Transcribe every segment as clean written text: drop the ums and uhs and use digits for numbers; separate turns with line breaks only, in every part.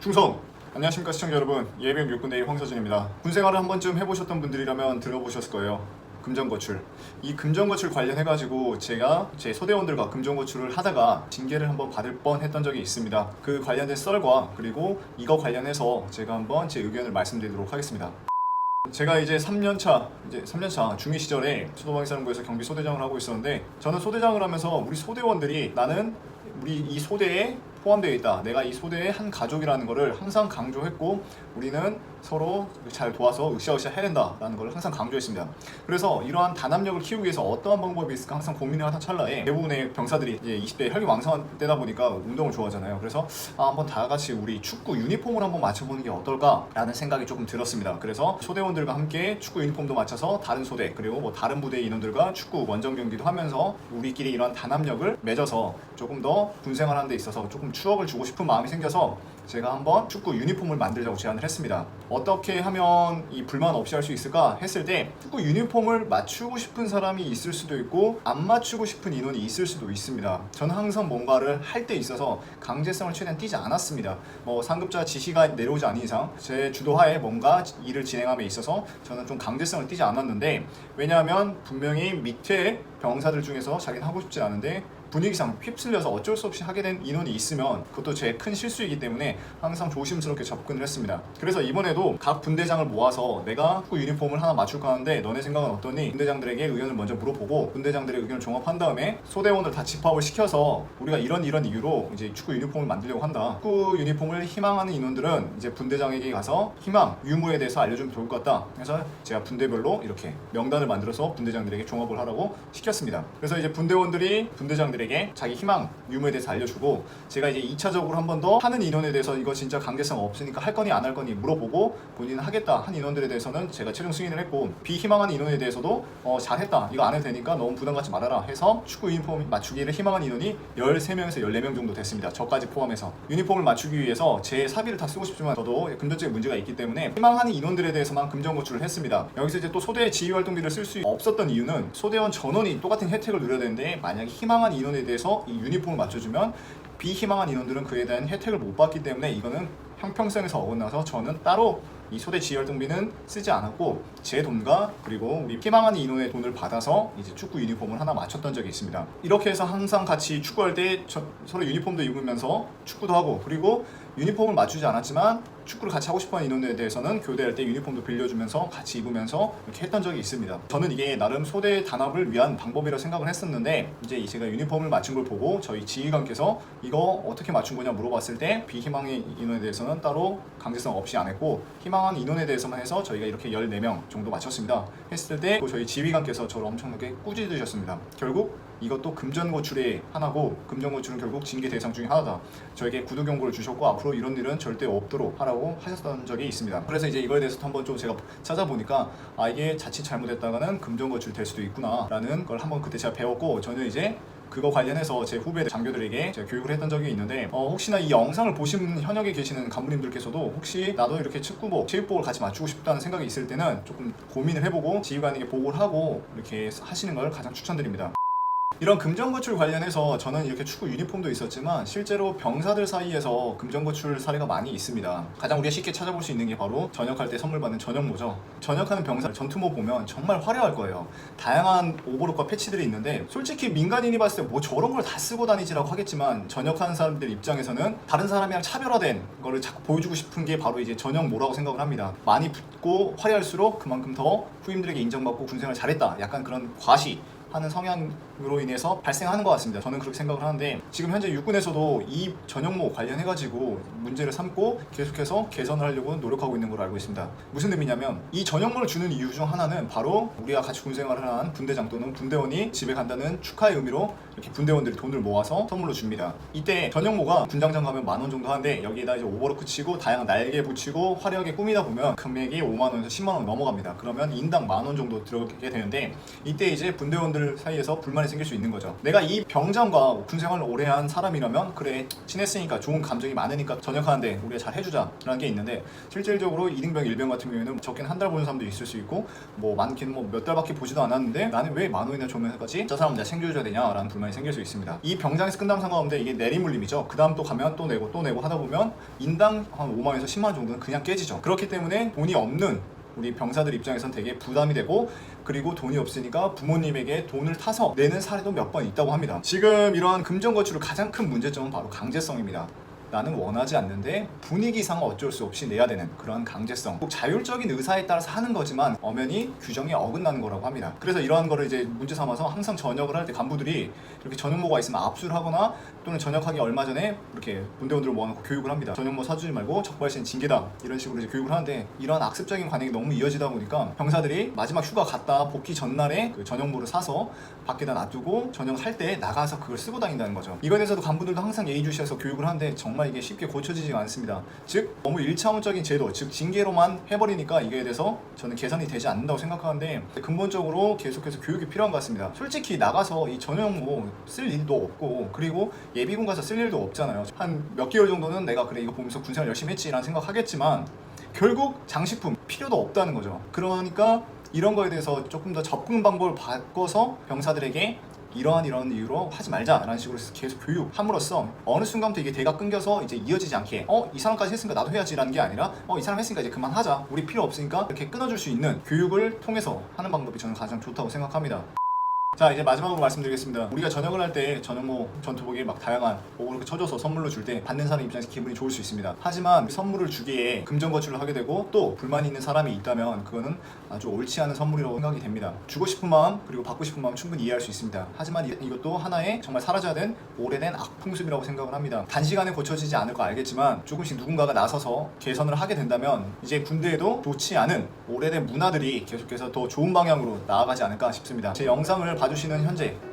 충성! 안녕하십니까 시청자 여러분, 예비역 육군대위 황서진입니다. 군생활을 한 번쯤 해보셨던 분들이라면 들어보셨을 거예요. 금전거출. 이 금전거출 관련해가지고 제가 제 소대원들과 금전거출을 하다가 징계를 한번 받을 뻔했던 적이 있습니다. 그 관련된 썰과 그리고 이거 관련해서 제가 한번 제 의견을 말씀드리도록 하겠습니다. 제가 이제 3년차 중위 시절에 수도방위사령부에서 경비 소대장을 하고 있었는데, 저는 소대장을 하면서 우리 소대원들이 나는 우리 이 소대에 포함되어 있다, 내가 이 소대의 한 가족이라는 것을 항상 강조했고, 우리는 서로 잘 도와서 으쌰으쌰 해야 된다라는 걸 항상 강조했습니다. 그래서 이러한 단합력을 키우기 위해서 어떠한 방법이 있을까 항상 고민을 하던 찰나에, 대부분의 병사들이 이제 20대 혈기왕성한 때다 보니까 운동을 좋아하잖아요. 그래서 한번 다 같이 우리 축구 유니폼을 한번 맞춰보는 게 어떨까라는 생각이 조금 들었습니다. 그래서 소대원들과 함께 축구 유니폼도 맞춰서 다른 소대 그리고 뭐 다른 부대 인원들과 축구 원정 경기도 하면서 우리끼리 이런 단합력을 맺어서 조금 더 군생활하는 데 있어서 조금 추억을 주고 싶은 마음이 생겨서 제가 한번 축구 유니폼을 만들자고 제안을 했습니다. 어떻게 하면 이 불만 없이 할 수 있을까 했을 때, 축구 유니폼을 맞추고 싶은 사람이 있을 수도 있고 안 맞추고 싶은 인원이 있을 수도 있습니다. 저는 항상 뭔가를 할 때 있어서 강제성을 최대한 띄지 않았습니다. 뭐 상급자 지시가 내려오지 않은 이상 제 주도하에 뭔가 일을 진행함에 있어서 저는 좀 강제성을 띄지 않았는데, 왜냐하면 분명히 밑에 병사들 중에서 자기는 하고 싶지 않은데 분위기상 휩쓸려서 어쩔 수 없이 하게 된 인원이 있으면 그것도 제 큰 실수이기 때문에 항상 조심스럽게 접근을 했습니다. 그래서 이번에도 각 분대장을 모아서 내가 축구 유니폼을 하나 맞출까 하는데 너네 생각은 어떠니? 분대장들에게 의견을 먼저 물어보고 분대장들의 의견을 종합한 다음에 소대원을 다 집합을 시켜서 우리가 이런 이유로 이제 축구 유니폼을 만들려고 한다. 축구 유니폼을 희망하는 인원들은 이제 분대장에게 가서 희망, 유무에 대해서 알려주면 좋을 것 같다. 그래서 제가 분대별로 이렇게 명단을 만들어서 분대장들에게 종합을 하라고 시켰습니다. 그래서 이제 분대원들이 분대장들에게 자기 희망, 유무에 대해서 알려주고, 제가 이제 2차적으로 한 번 더 하는 인원에 대해서 이거 진짜 강제성 없으니까 할 거니 안 할 거니 물어보고, 본인은 하겠다 한 인원들에 대해서는 제가 최종 승인을 했고, 비희망하는 인원에 대해서도 잘했다, 이거 안 해도 되니까 너무 부담 갖지 말아라 해서 축구 유니폼 맞추기를 희망하는 인원이 13명에서 14명 정도 됐습니다. 저까지 포함해서. 유니폼을 맞추기 위해서 제 사비를 다 쓰고 싶지만 저도 금전적인 문제가 있기 때문에 희망하는 인원들에 대해서만 금전 거출을 했습니다. 여기서 이제 또 소대 지휘활동비를 쓸 수 없었던 이유는, 소대원 전원이 똑같은 혜택을 누려야 되는데 만약에 희망한 인원에 대해서 이 유니폼을 맞춰주면 비희망한 인원들은 그에 대한 혜택을 못 받기 때문에 이거는 형평성에서 어긋나서 저는 따로 이 소대 지휘활동비는 쓰지 않았고 제 돈과 그리고 우리 희망하는 인원의 돈을 받아서 이제 축구 유니폼을 하나 맞췄던 적이 있습니다. 이렇게 해서 항상 같이 축구할 때 서로 유니폼도 입으면서 축구도 하고, 그리고 유니폼을 맞추지 않았지만 축구를 같이 하고 싶어하는 인원에 대해서는 교대할 때 유니폼도 빌려주면서 같이 입으면서 이렇게 했던 적이 있습니다. 저는 이게 나름 소대 단합을 위한 방법이라고 생각을 했었는데, 이제 제가 유니폼을 맞춘 걸 보고 저희 지휘관께서 이거 어떻게 맞춘 거냐 물어봤을 때 비희망의 인원에 대해서는 따로 강제성 없이 안 했고 희망한 인원에 대해서만 해서 저희가 이렇게 14명 정도 맞췄습니다. 했을 때 저희 지휘관께서 저를 엄청나게 꾸짖으셨습니다. 결국 이것도 금전거출의 하나고, 금전거출은 결국 징계 대상 중에 하나다. 저에게 구두 경고를 주셨고 앞으로 이런 일은 절대 없도록 하라고 하셨던 적이 있습니다. 그래서 이제 이거에 대해서 한번 좀 제가 찾아보니까 이게 자칫 잘못했다가는 금전거출 될 수도 있구나 라는 걸 한번 그때 제가 배웠고, 저는 이제 그거 관련해서 제 후배 장교들에게 제가 교육을 했던 적이 있는데, 혹시나 이 영상을 보신 현역에 계시는 간부님들께서도 혹시 나도 이렇게 축구복, 체육복을 같이 맞추고 싶다는 생각이 있을 때는 조금 고민을 해보고 지휘관에게 보고를 하고 이렇게 하시는 걸 가장 추천드립니다. 이런 금전거출 관련해서 저는 이렇게 축구 유니폼도 있었지만 실제로 병사들 사이에서 금전거출 사례가 많이 있습니다. 가장 우리가 쉽게 찾아볼 수 있는 게 바로 전역할 때 선물 받는 전역모죠. 전역하는 병사 전투모 보면 정말 화려할 거예요. 다양한 오버록과 패치들이 있는데, 솔직히 민간인이 봤을 때 뭐 저런 걸 다 쓰고 다니지라고 하겠지만 전역하는 사람들 입장에서는 다른 사람이랑 차별화된 거를 자꾸 보여주고 싶은 게 바로 이제 전역모라고 생각을 합니다. 많이 붙고 화려할수록 그만큼 더 후임들에게 인정받고 군생활 잘했다, 약간 그런 과시 하는 성향으로 인해서 발생하는 것 같습니다. 저는 그렇게 생각을 하는데, 지금 현재 육군에서도 이 전역모 관련해가지고 문제를 삼고 계속해서 개선을 하려고 노력하고 있는 걸로 알고 있습니다. 무슨 의미냐면, 이 전역모를 주는 이유 중 하나는 바로 우리가 같이 군생활을 한 분대장 또는 분대원이 집에 간다는 축하의 의미로 이렇게 분대원들이 돈을 모아서 선물로 줍니다. 이때 전역모가 군장장 가면 10,000원 정도 하는데, 여기에다 이제 오버로크 치고 다양한 날개 붙이고 화려하게 꾸미다 보면 금액이 50,000원에서 100,000원 넘어갑니다. 그러면 인당 10,000원 정도 들어가게 되는데, 이때 이제 분대원들 사이에서 불만이 생길 수 있는 거죠. 내가 이 병장과 군생활을 오래 한 사람이라면 그래, 친했으니까 좋은 감정이 많으니까 전역하는데 우리가 잘 해주자 라는 게 있는데, 실질적으로 2등병, 1병 같은 경우에는 적게는 한 달 보는 사람도 있을 수 있고 뭐 많게는 뭐 몇 달밖에 보지도 않았는데 나는 왜 10,000원이나 주면서까지 저 사람 내가 챙겨줘야 되냐 라는 불만이 불만이 생길 수 있습니다. 이 병장에서 끝나면 상관없는데 이게 내리물림이죠. 그 다음 또 가면 또 내고 하다 보면 인당 한 5만원에서 10만원 정도는 그냥 깨지죠. 그렇기 때문에 돈이 없는 우리 병사들 입장에선 되게 부담이 되고, 그리고 돈이 없으니까 부모님에게 돈을 타서 내는 사례도 몇 번 있다고 합니다. 지금 이러한 금전거출의 가장 큰 문제점은 바로 강제성입니다. 나는 원하지 않는데 분위기상 어쩔 수 없이 내야 되는 그런 강제성. 꼭 자율적인 의사에 따라서 하는 거지만 엄연히 규정에 어긋나는 거라고 합니다. 그래서 이러한 거를 이제 문제 삼아서 항상 전역을 할 때 간부들이 이렇게 전역모가 있으면 압수를 하거나, 또는 전역하기 얼마 전에 이렇게 군대원들을 모아놓고 교육을 합니다. 전역모 사주지 말고 적발시는 징계다, 이런 식으로 이제 교육을 하는데, 이런 악습적인 관행이 너무 이어지다 보니까 병사들이 마지막 휴가 갔다 복귀 전날에 그 전역모를 사서 밖에다 놔두고 전역할 때 나가서 그걸 쓰고 다닌다는 거죠. 이거에 대해서도 간부들도 항상 예의주시해서 교육을 하는데 정말 이게 쉽게 고쳐지지가 않습니다. 즉 너무 1차원적인 제도, 즉 징계로만 해버리니까 이거에 대해서 저는 개선이 되지 않는다고 생각하는데, 근본적으로 계속해서 교육이 필요한 것 같습니다. 솔직히 나가서 이 전역모 쓸 일도 없고, 그리고 예비군 가서 쓸 일도 없잖아요. 한 몇 개월 정도는 내가 그래 이거 보면서 군생활 열심히 했지라는 생각하겠지만 결국 장식품 필요도 없다는 거죠. 그러니까 이런 거에 대해서 조금 더 접근 방법을 바꿔서 병사들에게 이러한 이유로 하지 말자라는 식으로 계속 교육함으로써 어느 순간부터 이게 대가 끊겨서 이제 이어지지 않게 이 사람까지 했으니까 나도 해야지라는 게 아니라 이 사람 했으니까 이제 그만하자, 우리 필요 없으니까 이렇게 끊어줄 수 있는 교육을 통해서 하는 방법이 저는 가장 좋다고 생각합니다. 자, 이제 마지막으로 말씀드리겠습니다. 우리가 전역을 할 때 전역모 전투복이 막 다양한 오그렇게 쳐줘서 선물로 줄 때 받는 사람 입장에서 기분이 좋을 수 있습니다. 하지만 선물을 주기에 금전거출을 하게 되고 또 불만이 있는 사람이 있다면 그거는 아주 옳지 않은 선물이라고 생각이 됩니다. 주고 싶은 마음 그리고 받고 싶은 마음 충분히 이해할 수 있습니다. 하지만 이것도 하나의 정말 사라져야 된 오래된 악풍습이라고 생각을 합니다. 단시간에 고쳐지지 않을 거 알겠지만 조금씩 누군가가 나서서 개선을 하게 된다면 이제 군대에도 좋지 않은 오래된 문화들이 계속해서 더 좋은 방향으로 나아가지 않을까 싶습니다. 제 영상을 봐주시는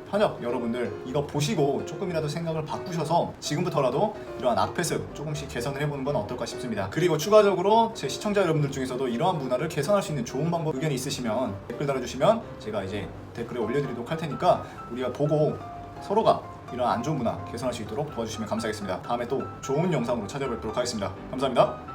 현역 여러분들, 이거 보시고 조금이라도 생각을 바꾸셔서 지금부터라도 이러한 악패습 조금씩 개선을 해보는 건 어떨까 싶습니다. 그리고 추가적으로 제 시청자 여러분들 중에서도 이러한 문화를 개선할 수 있는 좋은 방법 의견이 있으시면 댓글 달아주시면 제가 이제 댓글에 올려드리도록 할 테니까 우리가 보고 서로가 이런 안 좋은 문화 개선할 수 있도록 도와주시면 감사하겠습니다. 다음에 또 좋은 영상으로 찾아뵙도록 하겠습니다. 감사합니다.